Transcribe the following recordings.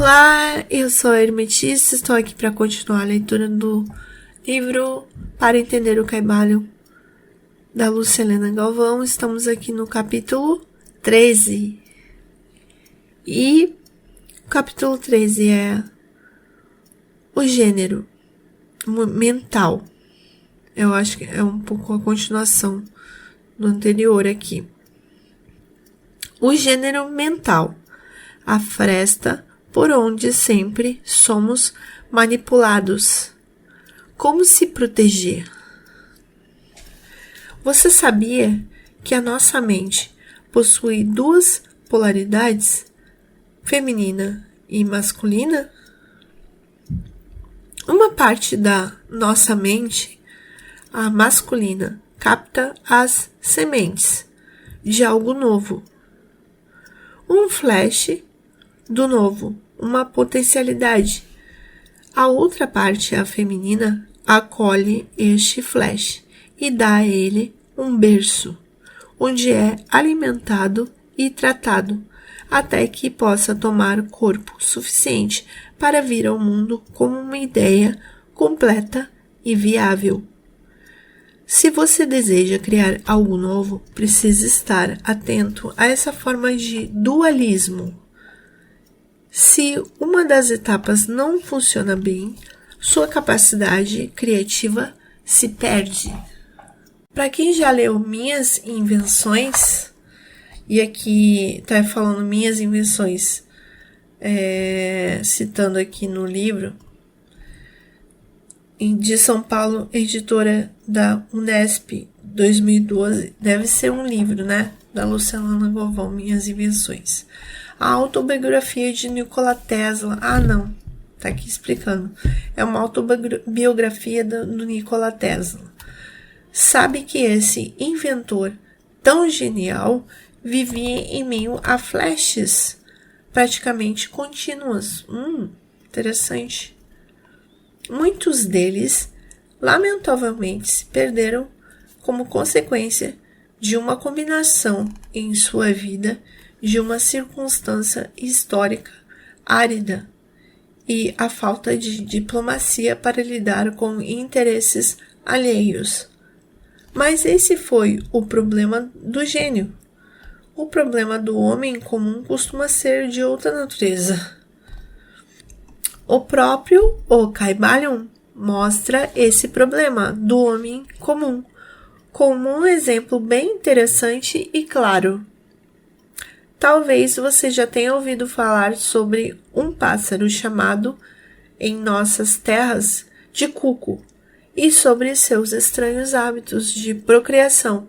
Olá, eu sou a Hermetista, estou aqui para continuar a leitura do livro Para Entender o Caibalho, da Lúcia Helena Galvão. Estamos aqui no capítulo 13. E o capítulo 13 é o gênero mental. Eu acho que é um pouco a continuação do anterior aqui. O gênero mental, a fresta por onde sempre somos manipulados. Como se proteger? Você sabia que a nossa mente possui duas polaridades, feminina e masculina? Uma parte da nossa mente, a masculina, capta as sementes de algo novo. Um flash do novo, uma potencialidade. A outra parte, a feminina, acolhe este flash e dá a ele um berço, onde é alimentado e tratado, até que possa tomar corpo suficiente para vir ao mundo como uma ideia completa e viável. Se você deseja criar algo novo, precisa estar atento a essa forma de dualismo. Se uma das etapas não funciona bem, sua capacidade criativa se perde. Para quem já leu Minhas Invenções, e aqui está falando Minhas Invenções, citando aqui no livro, de São Paulo, editora da Unesp, 2012, deve ser um livro, né? Da Lúcia Helena Galvão, Minhas Invenções. A autobiografia de Nikola Tesla. Não, tá aqui explicando. É uma autobiografia do Nikola Tesla. Sabe que esse inventor tão genial vivia em meio a flashes praticamente contínuas. Interessante. Muitos deles, lamentavelmente, se perderam como consequência de uma combinação em sua vida de uma circunstância histórica árida e a falta de diplomacia para lidar com interesses alheios. Mas esse foi o problema do gênio. O problema do homem comum costuma ser de outra natureza. O próprio Kybalion mostra esse problema do homem comum como um exemplo bem interessante e claro. Talvez você já tenha ouvido falar sobre um pássaro chamado, em nossas terras, de cuco, e sobre seus estranhos hábitos de procriação.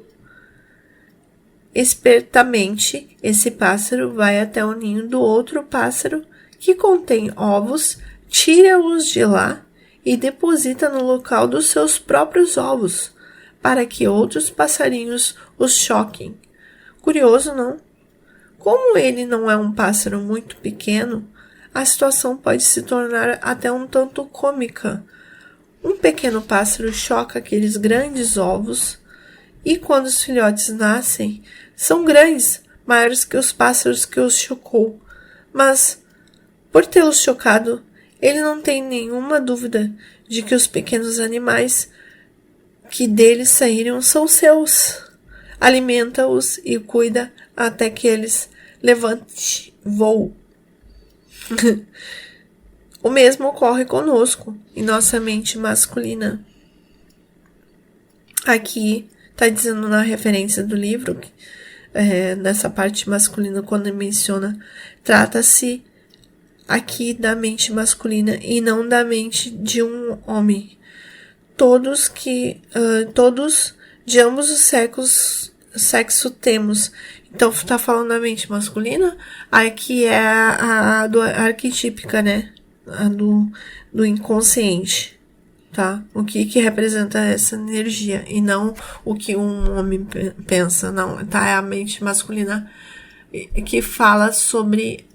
Espertamente, esse pássaro vai até o ninho do outro pássaro que contém ovos, tira-os de lá e deposita no local dos seus próprios ovos, para que outros passarinhos os choquem. Curioso, não? Como ele não é um pássaro muito pequeno, a situação pode se tornar até um tanto cômica. Um pequeno pássaro choca aqueles grandes ovos e quando os filhotes nascem, são grandes, maiores que os pássaros que os chocou. Mas, por tê-los chocado, ele não tem nenhuma dúvida de que os pequenos animais que deles saíram são seus. Alimenta-os e cuida até que eles levante voo. O mesmo ocorre conosco, em nossa mente masculina. Aqui está dizendo na referência do livro, nessa parte masculina, quando menciona, trata-se aqui da mente masculina e não da mente de um homem. Todos de ambos os sexo temos. Então, tá falando da mente masculina? Aqui é a do arquetípica, né? A do inconsciente, tá? O que representa essa energia e não o que um homem pensa, não, tá? É a mente masculina que fala sobre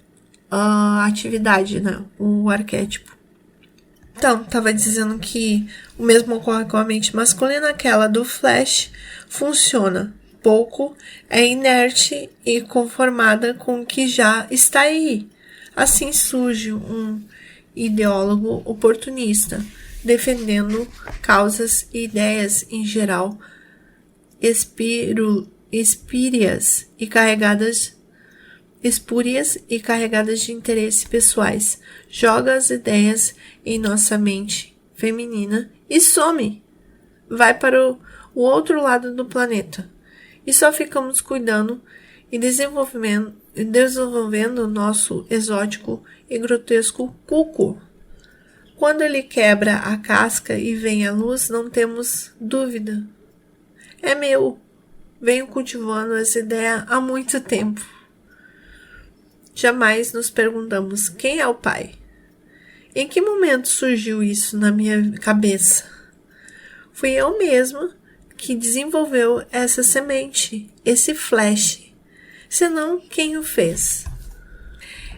a atividade, né? O arquétipo. Então, tava dizendo que o mesmo ocorre com a mente masculina, aquela do flash funciona pouco, é inerte e conformada com o que já está aí. Assim surge um ideólogo oportunista, defendendo causas e ideias em geral espúrias e carregadas de interesses pessoais, joga as ideias em nossa mente feminina e some, vai para o outro lado do planeta. E só ficamos cuidando e desenvolvendo nosso exótico e grotesco cuco. Quando ele quebra a casca e vem à luz, não temos dúvida. É meu. Venho cultivando essa ideia há muito tempo. Jamais nos perguntamos quem é o pai. Em que momento surgiu isso na minha cabeça? Fui eu mesma que desenvolveu essa semente, esse flash. Senão, quem o fez?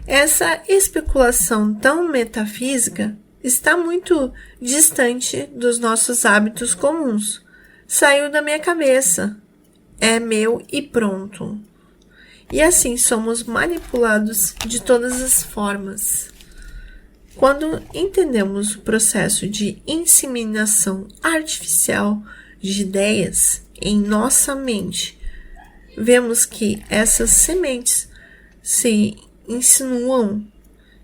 Essa especulação tão metafísica está muito distante dos nossos hábitos comuns. Saiu da minha cabeça. É meu e pronto. E assim somos manipulados de todas as formas. Quando entendemos o processo de inseminação artificial de ideias em nossa mente, vemos que essas sementes se insinuam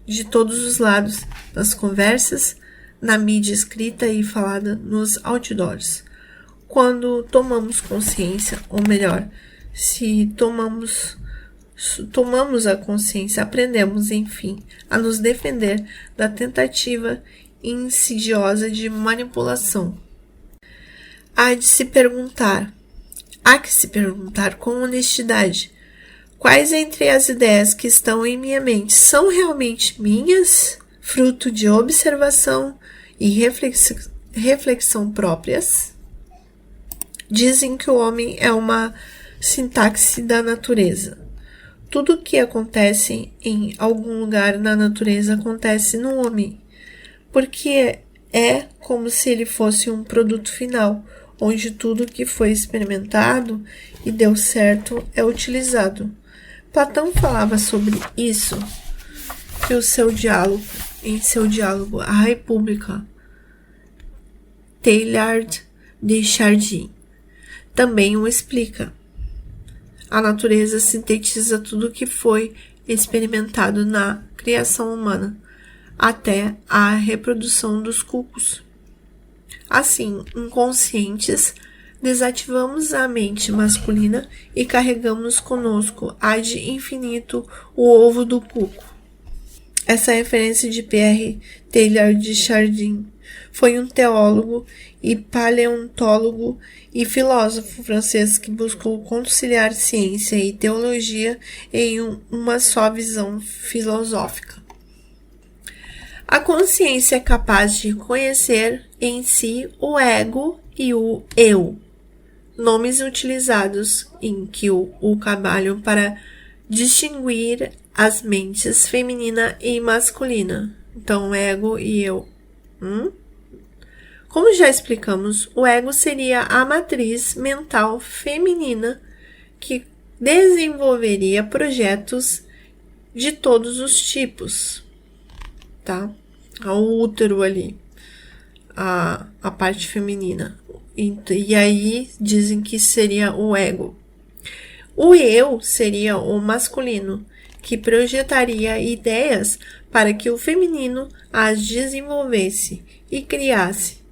de todos os lados, nas conversas, na mídia escrita e falada, nos outdoors. Quando tomamos consciência, ou melhor, se tomamos a consciência, aprendemos, enfim, a nos defender da tentativa insidiosa de manipulação. Há que se perguntar com honestidade, quais entre as ideias que estão em minha mente são realmente minhas, fruto de observação e reflexão próprias? Dizem que o homem é uma sintaxe da natureza. Tudo o que acontece em algum lugar na natureza acontece no homem, porque é como se ele fosse um produto final, onde tudo que foi experimentado e deu certo é utilizado. Platão falava sobre isso, que em seu diálogo A República, Teilhard de Chardin também o explica. A natureza sintetiza tudo o que foi experimentado na criação humana, até a reprodução dos cucos. Assim, inconscientes, desativamos a mente masculina e carregamos conosco ad infinito o ovo do cuco. Essa referência de Pierre Teilhard de Chardin foi um teólogo e paleontólogo e filósofo francês que buscou conciliar ciência e teologia em uma só visão filosófica. A consciência é capaz de conhecer em si o ego e o eu, nomes utilizados em que o trabalham para distinguir as mentes feminina e masculina. Então, ego e eu. Como já explicamos, o ego seria a matriz mental feminina que desenvolveria projetos de todos os tipos, tá? O útero ali, a parte feminina. E aí dizem que seria o ego. O eu seria o masculino, que projetaria ideias para que o feminino as desenvolvesse e criasse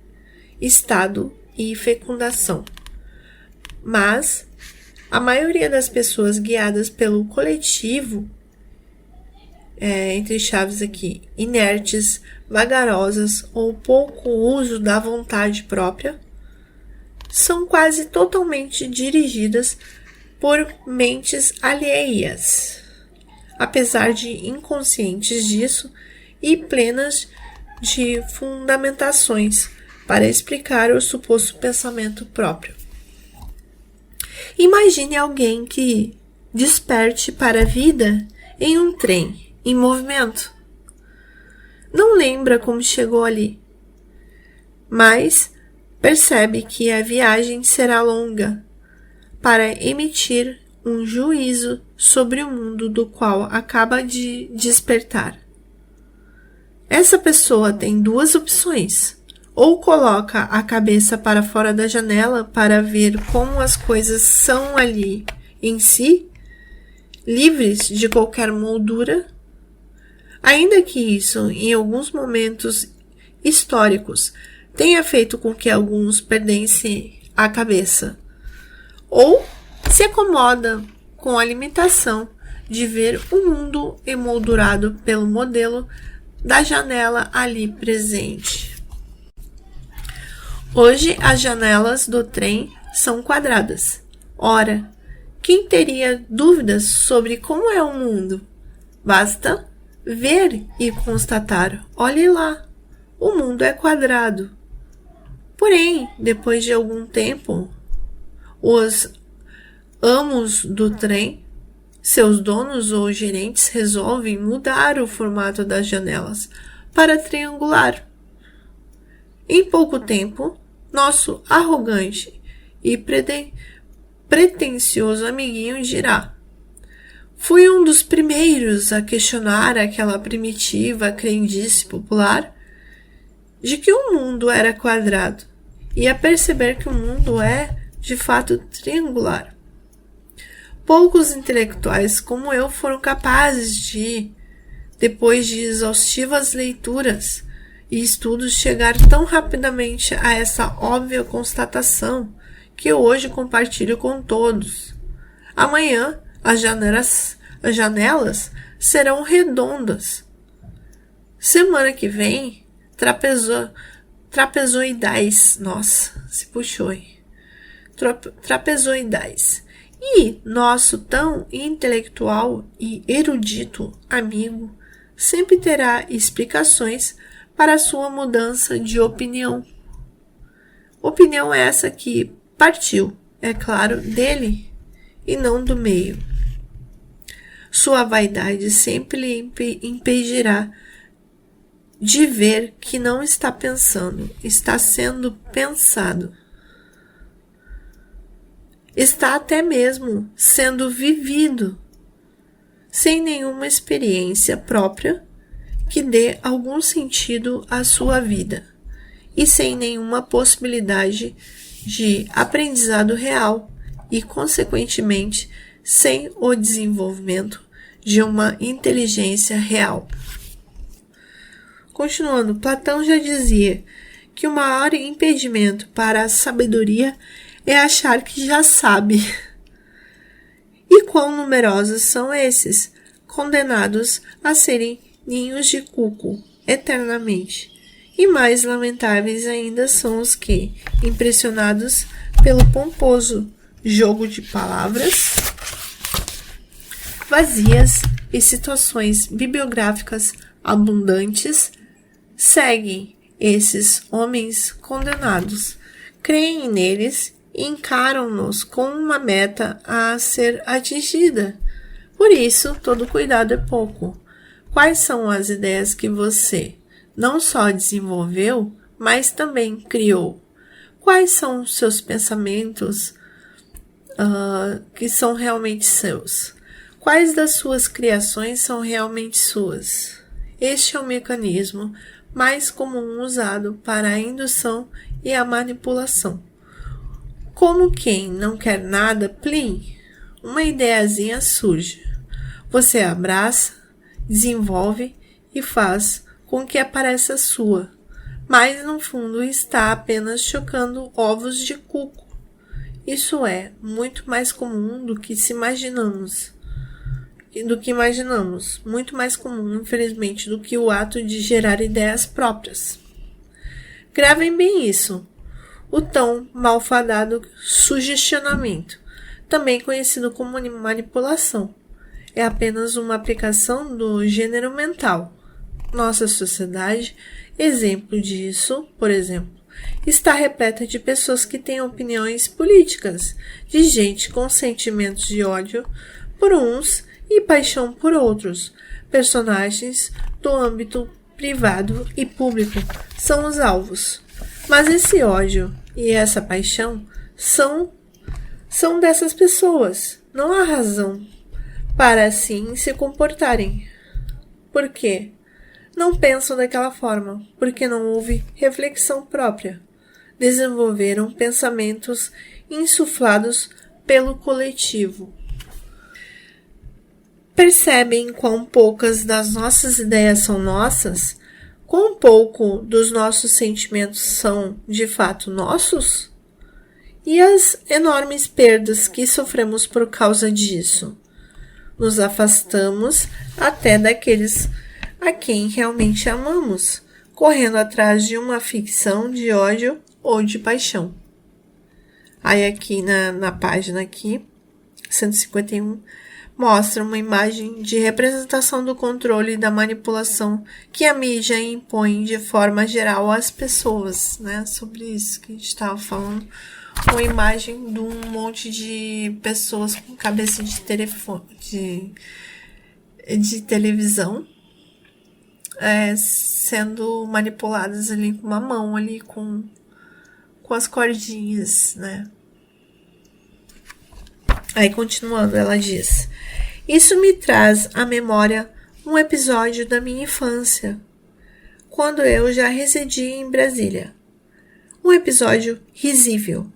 estado e fecundação. Mas a maioria das pessoas guiadas pelo coletivo, entre chaves aqui, inertes, vagarosas ou pouco uso da vontade própria, são quase totalmente dirigidas por mentes alheias, apesar de inconscientes disso e plenas de fundamentações para explicar o suposto pensamento próprio. Imagine alguém que desperte para a vida em um trem em movimento. Não lembra como chegou ali, mas percebe que a viagem será longa para emitir um juízo sobre o mundo do qual acaba de despertar. Essa pessoa tem duas opções: ou coloca a cabeça para fora da janela para ver como as coisas são ali em si, livres de qualquer moldura, ainda que isso, em alguns momentos históricos, tenha feito com que alguns perdessem a cabeça, ou se acomoda com a limitação de ver o mundo emoldurado pelo modelo da janela ali presente. Hoje as janelas do trem são quadradas. Ora, quem teria dúvidas sobre como é o mundo? Basta ver e constatar. Olhe lá, o mundo é quadrado. Porém, depois de algum tempo, os amos do trem, seus donos ou gerentes, resolvem mudar o formato das janelas para triangular. Em pouco tempo, nosso arrogante e pretensioso amiguinho dirá: fui um dos primeiros a questionar aquela primitiva crendice popular de que o mundo era quadrado e a perceber que o mundo é, de fato, triangular. Poucos intelectuais como eu foram capazes de, depois de exaustivas leituras e estudos, chegar tão rapidamente a essa óbvia constatação que eu hoje compartilho com todos. Amanhã, as janelas serão redondas. Semana que vem, trapezoidais. Nossa, se puxou aí. Trapezoidais. E nosso tão intelectual e erudito amigo sempre terá explicações para sua mudança de opinião. Opinião essa que partiu, é claro, dele e não do meio. Sua vaidade sempre lhe impedirá de ver que não está pensando, está sendo pensado. Está até mesmo sendo vivido, sem nenhuma experiência própria que dê algum sentido à sua vida e sem nenhuma possibilidade de aprendizado real e, consequentemente, sem o desenvolvimento de uma inteligência real. Continuando, Platão já dizia que o maior impedimento para a sabedoria é achar que já sabe. E quão numerosos são esses, condenados a serem ninhos de cuco eternamente. E mais lamentáveis ainda são os que, impressionados pelo pomposo jogo de palavras vazias e situações bibliográficas abundantes, seguem esses homens condenados, creem neles e encaram-nos como uma meta a ser atingida. Por isso, todo cuidado é pouco. Quais são as ideias que você não só desenvolveu, mas também criou? Quais são os seus pensamentos que são realmente seus? Quais das suas criações são realmente suas? Este é o mecanismo mais comum usado para a indução e a manipulação. Como quem não quer nada, plim, uma ideiazinha surge. Você abraça, desenvolve e faz com que apareça sua, mas no fundo está apenas chocando ovos de cuco. Isso é muito mais comum do que imaginamos, muito mais comum, infelizmente, do que o ato de gerar ideias próprias. Gravem bem isso. O tão malfadado sugestionamento, também conhecido como manipulação, é apenas uma aplicação do gênero mental. Nossa sociedade, exemplo disso, por exemplo, está repleta de pessoas que têm opiniões políticas, de gente com sentimentos de ódio por uns e paixão por outros. Personagens do âmbito privado e público são os alvos. Mas esse ódio e essa paixão são dessas pessoas. Não há razão para assim se comportarem. Por quê? Não pensam daquela forma, porque não houve reflexão própria. Desenvolveram pensamentos insuflados pelo coletivo. Percebem quão poucas das nossas ideias são nossas? Quão pouco dos nossos sentimentos são de fato nossos? E as enormes perdas que sofremos por causa disso? Nos afastamos até daqueles a quem realmente amamos, correndo atrás de uma ficção de ódio ou de paixão. Aí aqui na página aqui, 151, mostra uma imagem de representação do controle e da manipulação que a mídia impõe de forma geral às pessoas, né? Sobre isso que a gente estava falando. Uma imagem de um monte de pessoas com cabeça de telefone, de televisão, sendo manipuladas ali com uma mão ali com as cordinhas, né? Aí continuando, ela diz: isso me traz à memória um episódio da minha infância, quando eu já residia em Brasília. Um episódio risível,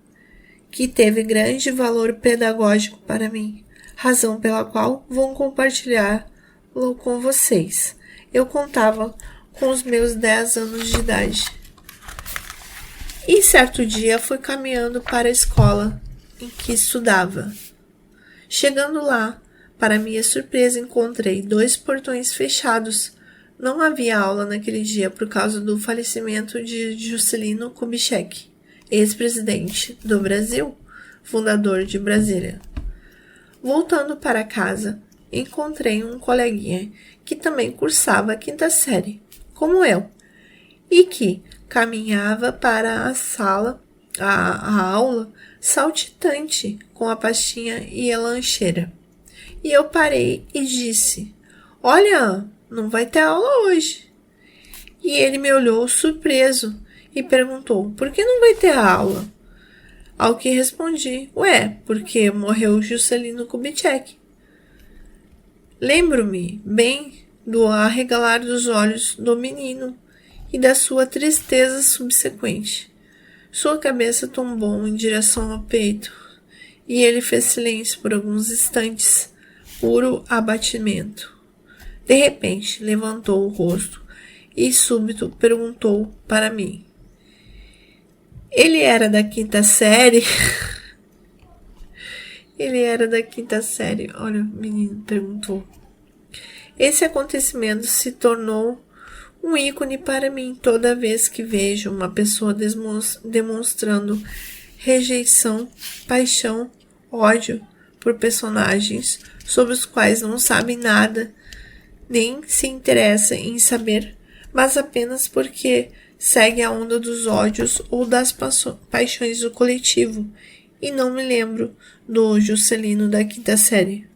que teve grande valor pedagógico para mim, razão pela qual vou compartilhá-lo com vocês. Eu contava com os meus 10 anos de idade. E certo dia fui caminhando para a escola em que estudava. Chegando lá, para minha surpresa, encontrei 2 portões fechados. Não havia aula naquele dia por causa do falecimento de Juscelino Kubitschek, ex-presidente do Brasil, fundador de Brasília. Voltando para casa, encontrei um coleguinha que também cursava a 5ª série, como eu, e que caminhava para a sala, a aula, saltitante, com a pastinha e a lancheira. E eu parei e disse: olha, não vai ter aula hoje. E ele me olhou surpreso e perguntou: por que não vai ter aula? Ao que respondi: ué, porque morreu Juscelino Kubitschek. Lembro-me bem do arregalar dos olhos do menino e da sua tristeza subsequente. Sua cabeça tombou em direção ao peito e ele fez silêncio por alguns instantes, puro abatimento. De repente, levantou o rosto e súbito perguntou para mim: ele era da 5ª série? Ele era da 5ª série, olha, o menino perguntou. Esse acontecimento se tornou um ícone para mim toda vez que vejo uma pessoa demonstrando rejeição, paixão, ódio por personagens sobre os quais não sabe nada, nem se interessa em saber, mas apenas porque segue a onda dos ódios ou das paixões do coletivo. E não me lembro do Juscelino da 5ª série.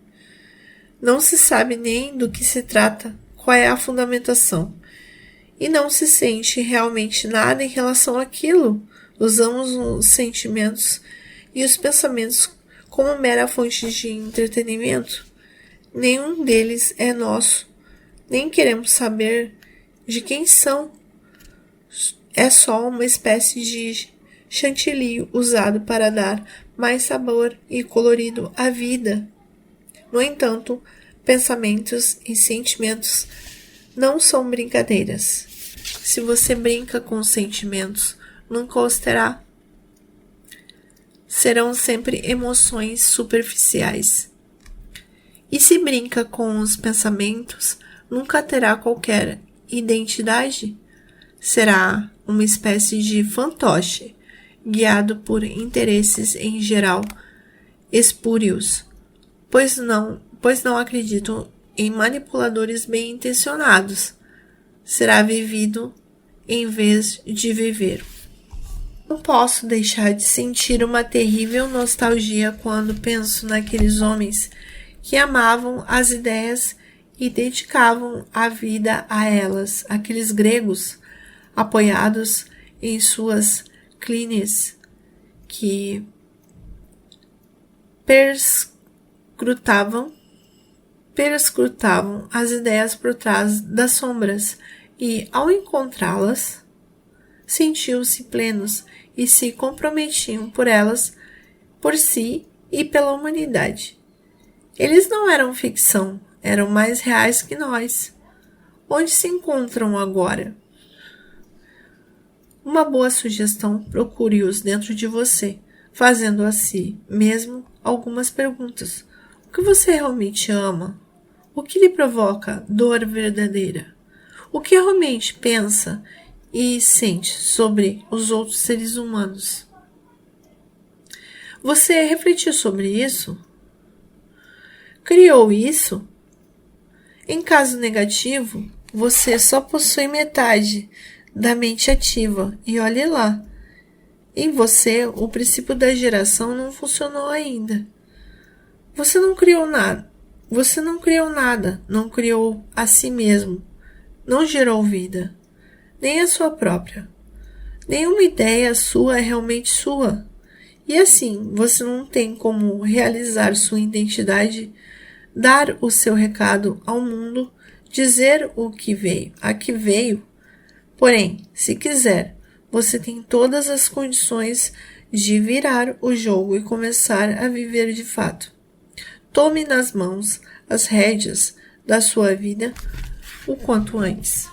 Não se sabe nem do que se trata, qual é a fundamentação. E não se sente realmente nada em relação àquilo. Usamos os sentimentos e os pensamentos como mera fonte de entretenimento. Nenhum deles é nosso. Nem queremos saber de quem são. É só uma espécie de chantilly usado para dar mais sabor e colorido à vida. No entanto, pensamentos e sentimentos não são brincadeiras. Se você brinca com sentimentos, nunca os terá. Serão sempre emoções superficiais. E se brinca com os pensamentos, nunca terá qualquer identidade. Será uma espécie de fantoche, guiado por interesses em geral espúrios, pois não acredito em manipuladores bem intencionados. Será vivido em vez de viver. Não posso deixar de sentir uma terrível nostalgia quando penso naqueles homens que amavam as ideias e dedicavam a vida a elas, aqueles gregos apoiados em suas clines que perscrutavam as ideias por trás das sombras e, ao encontrá-las, sentiam-se plenos e se comprometiam por elas, por si e pela humanidade. Eles não eram ficção, eram mais reais que nós. Onde se encontram agora? Uma boa sugestão: procure-os dentro de você, fazendo a si mesmo algumas perguntas. O que você realmente ama? O que lhe provoca dor verdadeira? O que realmente pensa e sente sobre os outros seres humanos? Você refletiu sobre isso? Criou isso? Em caso negativo, você só possui metade da mente ativa e olhe lá. Em você, o princípio da geração não funcionou ainda. Você não criou nada, não criou a si mesmo, não gerou vida, nem a sua própria. Nenhuma ideia sua é realmente sua. E assim, você não tem como realizar sua identidade, dar o seu recado ao mundo, dizer a que veio. Porém, se quiser, você tem todas as condições de virar o jogo e começar a viver de fato. Tome nas mãos as rédeas da sua vida o quanto antes.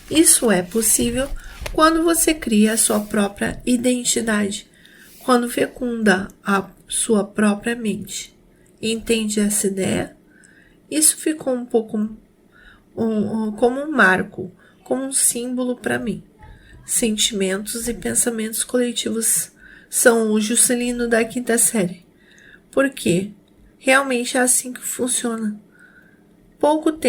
Isso é possível quando você cria a sua própria identidade, quando fecunda a sua própria mente. Entende essa ideia? Isso ficou um pouco como um marco, como um símbolo para mim. Sentimentos e pensamentos coletivos são o Juscelino da quinta série. Porque realmente é assim que funciona. Pouco tempo